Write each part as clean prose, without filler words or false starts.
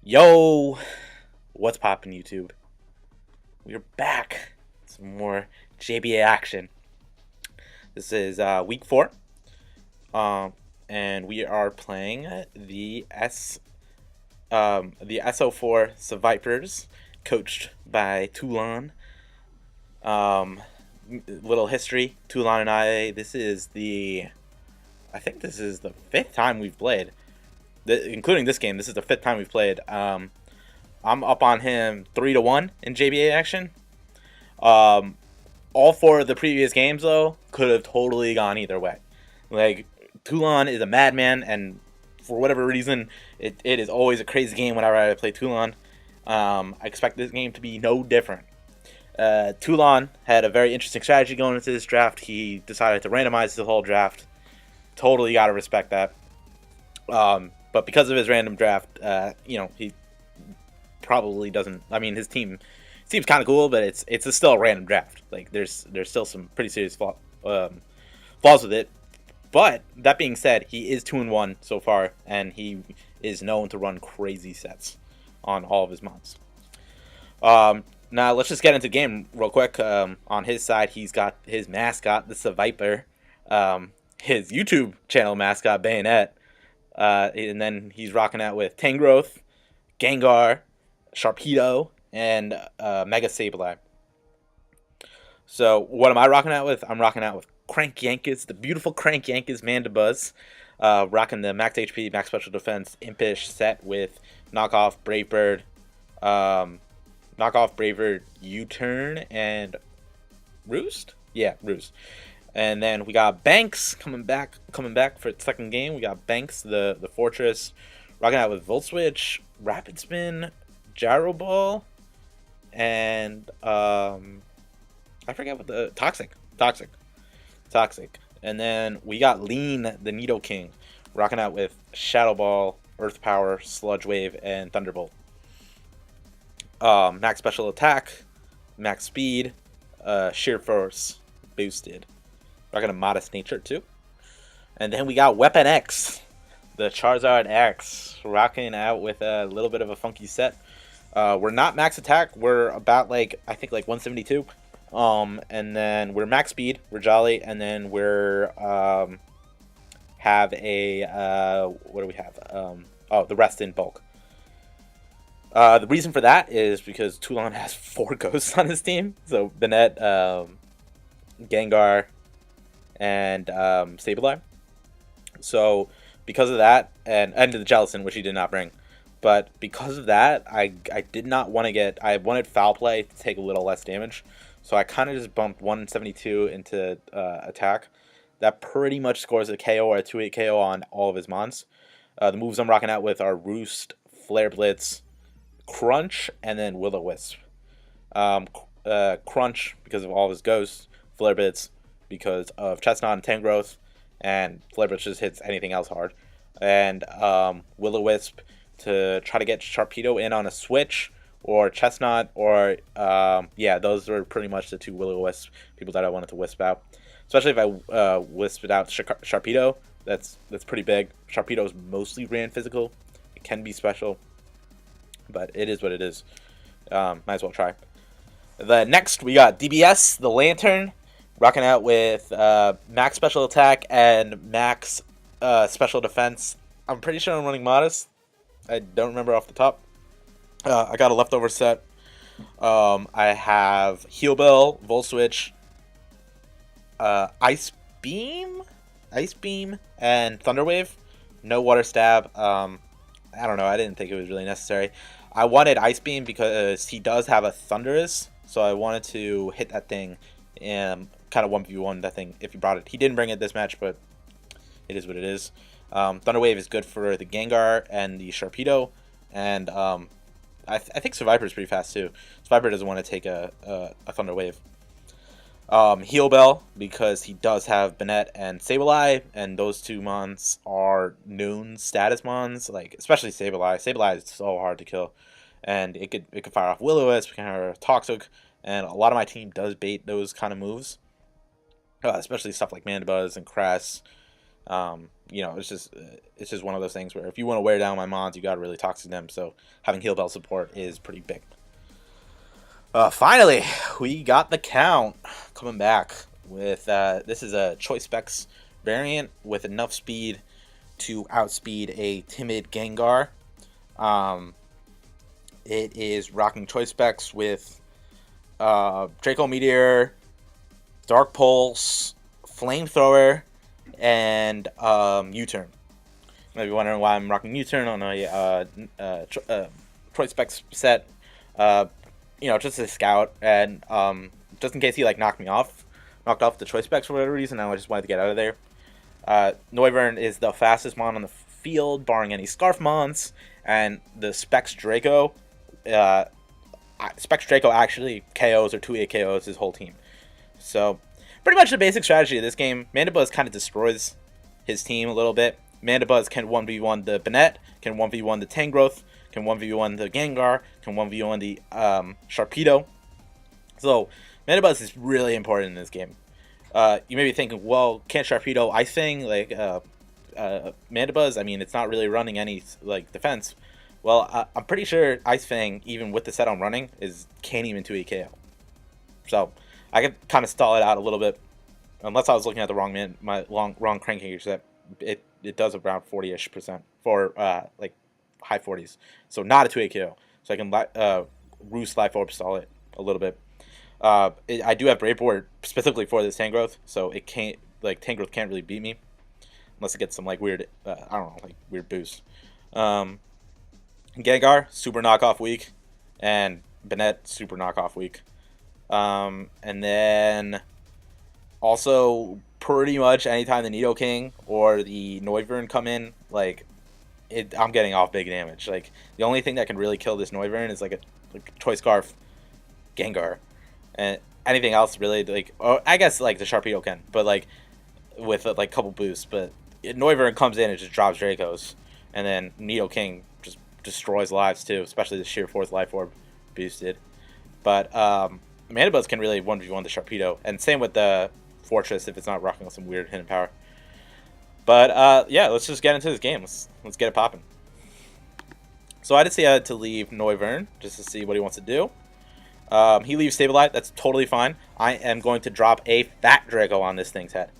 Yo, what's poppin' YouTube? We're back. Some more JBA action. This is week 4, and we are playing the SO4 Sevipers, coached by Toulon. Little history: Toulon and I. I think this is the 5th time we've played, including this game. This is the 5th time we've played. I'm up on him 3-1 in JBA action. All 4 of the previous games, though, could have totally gone either way. Like, Toulon is a madman, and for whatever reason, it is always a crazy game whenever I play Toulon. I expect this game to be no different. Toulon had a very interesting strategy going into this draft. He decided to randomize the whole draft. Totally got to respect that. But because of his random draft, he probably doesn't. I mean, his team seems kind of cool, but it's still a random draft. Like there's still some pretty serious flaws with it. But that being said, he is 2-1 so far, and he is known to run crazy sets on all of his mods. Now let's just get into the game real quick. On his side, he's got his mascot, the Seviper, his YouTube channel mascot, Bayonet, and then he's rocking out with Tangrowth, Gengar, Sharpedo, and Mega Sableye. So what am I rocking out with? I'm rocking out with Crank Yankers, the beautiful Crank Yankers Mandibuzz. Rocking the max HP, max special defense, impish set with knockoff Bravebird, U-turn, and Roost? Yeah, Roost. And then we got Banks coming back for its second game. We got Banks, the Fortress, rocking out with Volt Switch, Rapid Spin, Gyro Ball, and I forget what the Toxic. And then we got Lean, the Nidoking, rocking out with Shadow Ball, Earth Power, Sludge Wave, and Thunderbolt. Max Special Attack, Max Speed, Sheer Force boosted. Rocking a Modest Nature too. And then we got Weapon X, the Charizard X, rocking out with a little bit of a funky set. We're not max attack. We're about I think 172. And then we're max speed. We're jolly, and then we're have a what do we have? The rest in bulk. The reason for that is because Toulon has 4 ghosts on his team. So Banette, Gengar, and Sableye. So because of that, and the Jellicent, which he did not bring. But because of that, I did not want to get... I wanted Foul Play to take a little less damage. So I kind of just bumped 172 into attack. That pretty much scores a KO or a 2-8 KO on all of his mons. The moves I'm rocking out with are Roost, Flare Blitz, Crunch, and then Will-O-Wisp. Crunch because of all of his ghosts. Flare Blitz because of Chestnut and Tangrowth. And Flare Blitz just hits anything else hard. And Will-O-Wisp to try to get Sharpedo in on a switch, or Chestnut, or those were pretty much the 2 Will-O-Wisp people that I wanted to wisp out. Especially if I wisped out Sharpedo, that's pretty big. Sharpedo is mostly ran physical. It can be special, but it is what it is. Might as well try. Next, we got DBS, the Lantern, rocking out with max special attack and max special defense. I'm pretty sure I'm running Modest. I don't remember off the top. I got a leftover set. I have Heal Bell, Volt Switch, Ice Beam, and Thunder Wave. No Water Stab. I don't know. I didn't think it was really necessary. I wanted Ice Beam because he does have a Thunderous, so I wanted to hit that thing and kind of 1v1 that thing if he brought it. He didn't bring it this match, but it is what it is. Thunder Wave is good for the Gengar and the Sharpedo, and I think Seviper is pretty fast too. Seviper doesn't want to take a Thunder Wave. Heal Bell because he does have Banette and Sableye, and those 2 mons are known status mons, especially Sableye. Sableye is so hard to kill, and it could fire off Will-O-Wisp, it can fire Toxic, and a lot of my team does bait those kind of moves, especially stuff like Mandibuzz and Cress. You know, it's just one of those things where if you want to wear down my mons, you got to really toxic them. So having heal bell support is pretty big. Finally, we got the count coming back with this is a choice specs variant with enough speed to outspeed a timid Gengar. It is rocking choice specs with Draco Meteor, Dark Pulse, Flamethrower, and U-Turn. You might be wondering why I'm rocking U-Turn on a choice specs set. You know, just a scout, and just in case he like knocked off the choice specs for whatever reason, I just wanted to get out of there. Noivern is the fastest mon on the field, barring any Scarf mons, and the Specs Draco. Specs Draco actually KOs or 2-8 KOs his whole team. So, pretty much the basic strategy of this game. Mandibuzz kind of destroys his team a little bit. Mandibuzz can 1v1 the Banette, can 1v1 the Tangrowth, can 1v1 the Gengar, can 1v1 the Sharpedo. So, Mandibuzz is really important in this game. You may be thinking, well, can't Sharpedo Ice Fang like Mandibuzz? I mean, it's not really running any like defense. Well, I'm pretty sure Ice Fang, even with the set I'm running, can't even 2-8 KO. So I could kind of stall it out a little bit, unless I was looking at the wrong cranking set. It does around 40ish% for like high 40s. So not a 2-8 KO. So I can Roost Life Orb stall it a little bit. I do have Brave Board specifically for this Tangrowth, so it can't Tangrowth can't really beat me unless it gets some like weird I don't know, like weird boost. Gengar super knockoff weak, and Banette super knockoff weak. And then also pretty much anytime the Nidoking or the Noivern come in, like I'm getting off big damage. Like the only thing that can really kill this Noivern is like a Choice Scarf Gengar. And anything else really, like, or I guess like the Sharpedo can, but like with like couple boosts. But Noivern comes in and just drops Dracos, and then Nidoking just destroys lives too, especially the sheer 4th Life Orb boosted. But Mandibuzz can really 1v1 the Sharpedo, and same with the Fortress if it's not rocking with some weird hidden power. But yeah, let's just get into this game. Let's get it popping. So I decided to leave Noivern just to see what he wants to do. He leaves Sableye. That's totally fine. I am going to drop a Fat Draco on this thing's head,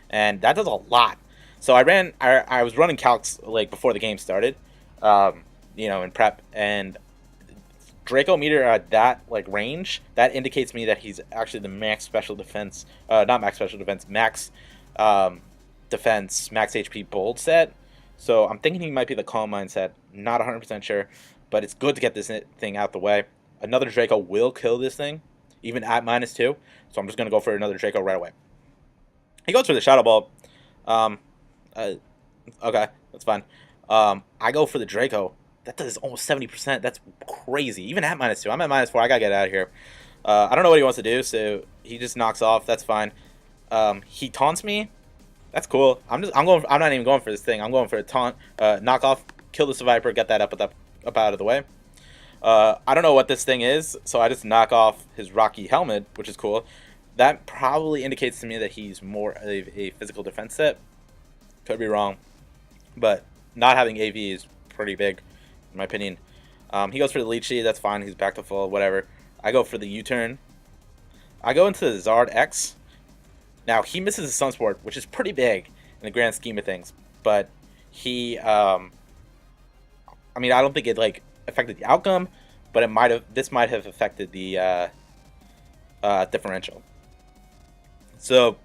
and that does a lot. So I was running calcs like before the game started, you know, in prep, and Draco Meteor at that like range, that indicates me that he's actually the max special defense, not max special defense, max defense, max HP bold set. So I'm thinking he might be the Calm Mind set. Not 100% sure, but it's good to get this thing out the way. Another Draco will kill this thing, even at -2. So I'm just going to go for another Draco right away. He goes for the Shadow Ball. Okay, that's fine. I go for the Draco. That does almost 70%. That's crazy. Even at -2. I'm at -4. I got to get out of here. I don't know what he wants to do, so he just knocks off. That's fine. He taunts me. That's cool. I'm not even going for this thing. I'm going for a taunt, knock off, kill the Seviper, get that up out of the way. I don't know what this thing is, so I just knock off his Rocky Helmet, which is cool. That probably indicates to me that he's more of a physical defense set. Could be wrong, but not having AV is pretty big, in my opinion. He goes for the Leechy, that's fine. He's back to full, whatever. I go for the U-turn. I go into the Zard X. Now, he misses the Sunsport, which is pretty big in the grand scheme of things, but he, I mean, I don't think it, like, affected the outcome, but this might have affected the differential. So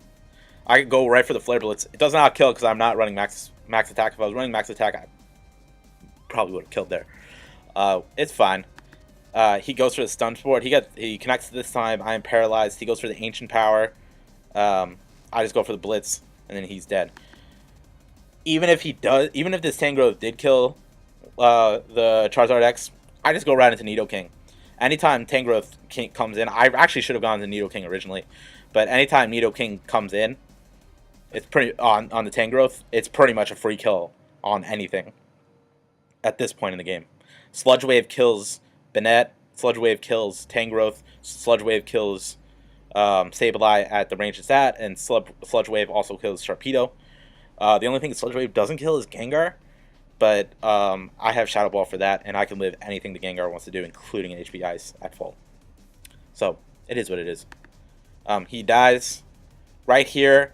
I could go right for the Flare Blitz. It does not kill because I'm not running max attack. If I was running max attack, I probably would have killed there. It's fine. He goes for the Stun Sport. He connects this time. I am paralyzed. He goes for the Ancient Power. I just go for the Blitz, and then he's dead. Even if this Tangrowth did kill the Charizard X, I just go right into Nidoking. Anytime Tangrowth comes in, I actually should have gone to Nidoking originally, but anytime Nidoking comes in, it's pretty on the Tangrowth. It's pretty much a free kill on anything at this point in the game. Sludge Wave kills Banette. Sludge Wave kills Tangrowth. Sludge Wave kills Sableye at the range it's at, and Sludge Wave also kills Sharpedo. The only thing Sludge Wave doesn't kill is Gengar, but I have Shadow Ball for that, and I can live anything the Gengar wants to do, including an HP Ice at full. So it is what it is. He dies right here.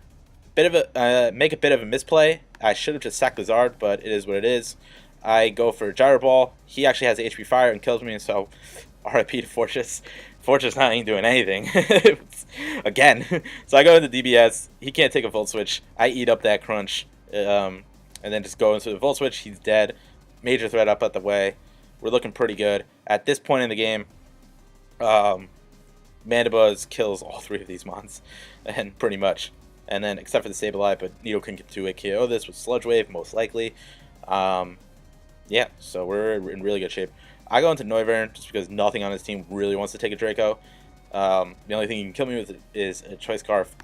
Bit of a make a bit of a misplay. I should have just sacked Blizzard, but it is what it is. I go for Gyro Ball. He actually has HP Fire and kills me, so RIP to Fortress. Fortress not ain't doing anything. Again. So I go into DBS. He can't take a Volt Switch. I eat up that crunch. And then just go into the Volt Switch. He's dead. Major threat up at the way. We're looking pretty good. At this point in the game, Mandibuzz kills all 3 of these mons. And pretty much. And then, except for the Sableye, but Nidoking can 2-hit KO this with Sludge Wave, most likely. Yeah, so we're in really good shape. I go into Noivern just because nothing on his team really wants to take a Draco. The only thing he can kill me with is a Choice Scarf,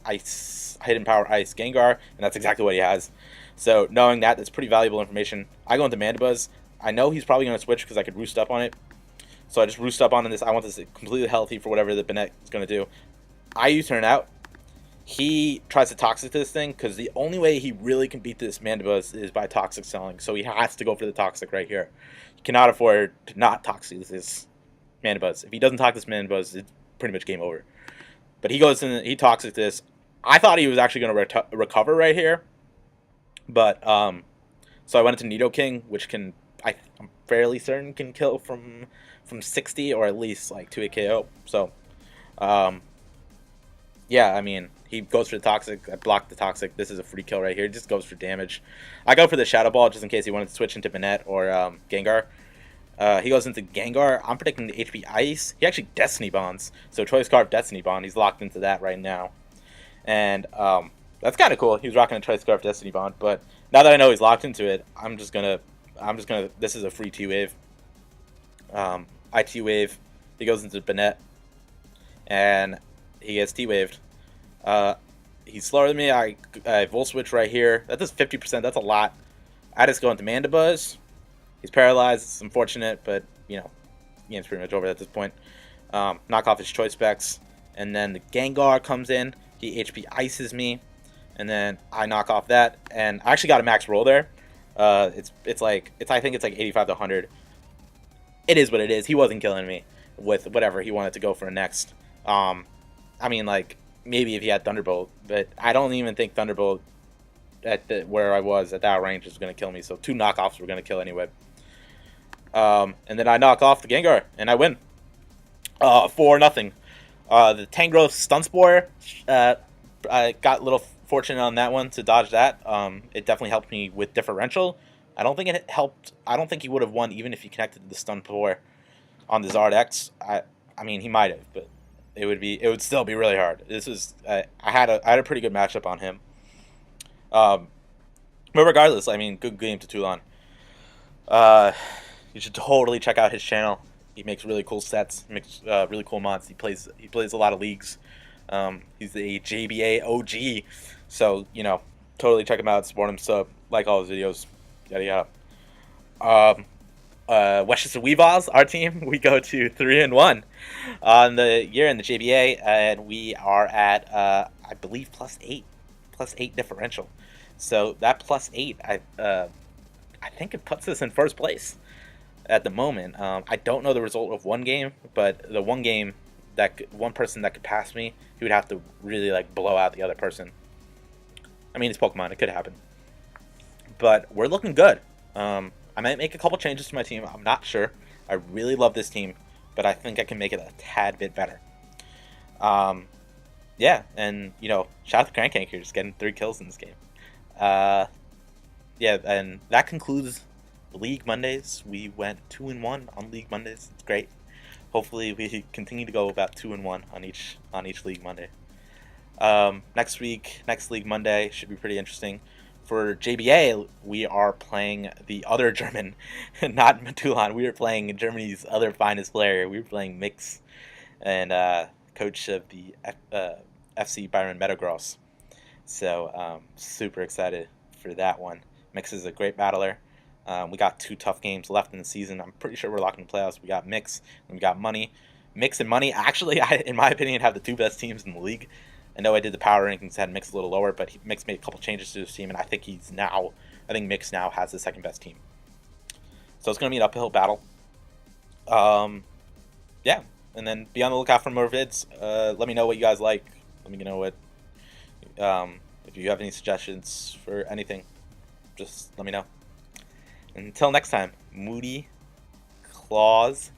Ice, Hidden Power Ice Gengar, and that's exactly what he has. So knowing that, that's pretty valuable information. I go into Mandibuzz. I know he's probably going to switch because I could roost up on it. So I just roost up on this. I want this completely healthy for whatever the Banette is going to do. I U-turn out. He tries to Toxic this thing because the only way he really can beat this Mandibuzz is by Toxic selling. So he has to go for the Toxic right here. He cannot afford to not Toxic this Mandibuzz. If he doesn't Toxic this Mandibuzz, it's pretty much game over. But he goes in, he Toxic this. I thought he was actually going to recover right here. But, so I went into Nidoking, which can, I'm fairly certain can kill from 60 or at least like 2-hit KO. So, yeah, I mean, he goes for the Toxic. I blocked the Toxic. This is a free kill right here. He just goes for damage. I go for the Shadow Ball just in case he wanted to switch into Banette or Gengar. He goes into Gengar. I'm predicting the HP Ice. He actually Destiny Bonds. So Choice Scarf Destiny Bond. He's locked into that right now. And that's kind of cool. He was rocking a Choice Scarf Destiny Bond. But now that I know he's locked into it, I'm just gonna, this is a free T-Wave. I T-Wave. He goes into Banette. And he gets T-Waved. He's slower than me. I Volt Switch right here. That does 50%. That's a lot. I just go into Mandibuzz. He's paralyzed. It's unfortunate, but, you know, the game's pretty much over at this point. Knock off his Choice Specs. And then the Gengar comes in. He HP Ices me. And then I knock off that. And I actually got a max roll there. I think it's like 85 to 100. It is what it is. He wasn't killing me with whatever he wanted to go for next. I mean, like, maybe if he had Thunderbolt, but I don't even think Thunderbolt at where I was at that range is going to kill me. So 2 knockoffs were going to kill anyway. And then I knock off the Gengar, and I win. 4-0. The Tangrowth Stun Spore, I got a little fortunate on that one to dodge that. It definitely helped me with differential. I don't think it helped. I don't think he would have won even if he connected the Stun Spore on the Zard X. I mean, he might have, but it would still be really hard. This was I had a pretty good matchup on him. But regardless, I mean, good game to Toulon. You should totally check out his channel. He makes really cool sets, makes really cool mods. He plays a lot of leagues. He's the JBA OG, so you know, totally check him out, support him, sub, like all his videos, yada yada. Westchester Weavals, our team, we go to 3-1 on the year in the JBA, and we are at I believe +8 differential. So that +8, I think it puts us in first place at the moment. I don't know the result of one game, but the one game one person that could pass me, he would have to really like blow out the other person. I mean, it's Pokemon, it could happen, but we're looking good. I might make a couple changes to my team. I'm not sure. I really love this team, but I think I can make it a tad bit better. Yeah, and, you know, shout out to Crank Anchor, just getting 3 kills in this game. Yeah, and that concludes League Mondays. We went 2-1 on League Mondays. It's great. Hopefully we continue to go about 2-1 on each League Monday. Next League Monday should be pretty interesting. For JBA, we are playing the other German, not Toulon. We are playing Germany's other finest player. We were playing Mix, and coach of the FC Byron Metagross. So super excited for that one. Mix is a great battler. We got 2 tough games left in the season. I'm pretty sure we're locked in the playoffs. We got Mix and we got Money. Mix and Money actually, in my opinion, have the 2 best teams in the league. I know I did the power rankings, had Mix a little lower, but Mix made a couple changes to his team, and I think Mix now has the second best team. So it's going to be an uphill battle. Yeah, and then be on the lookout for more vids. Let me know what you guys like. Let me know what, if you have any suggestions for anything, just let me know. Until next time, Moody Claws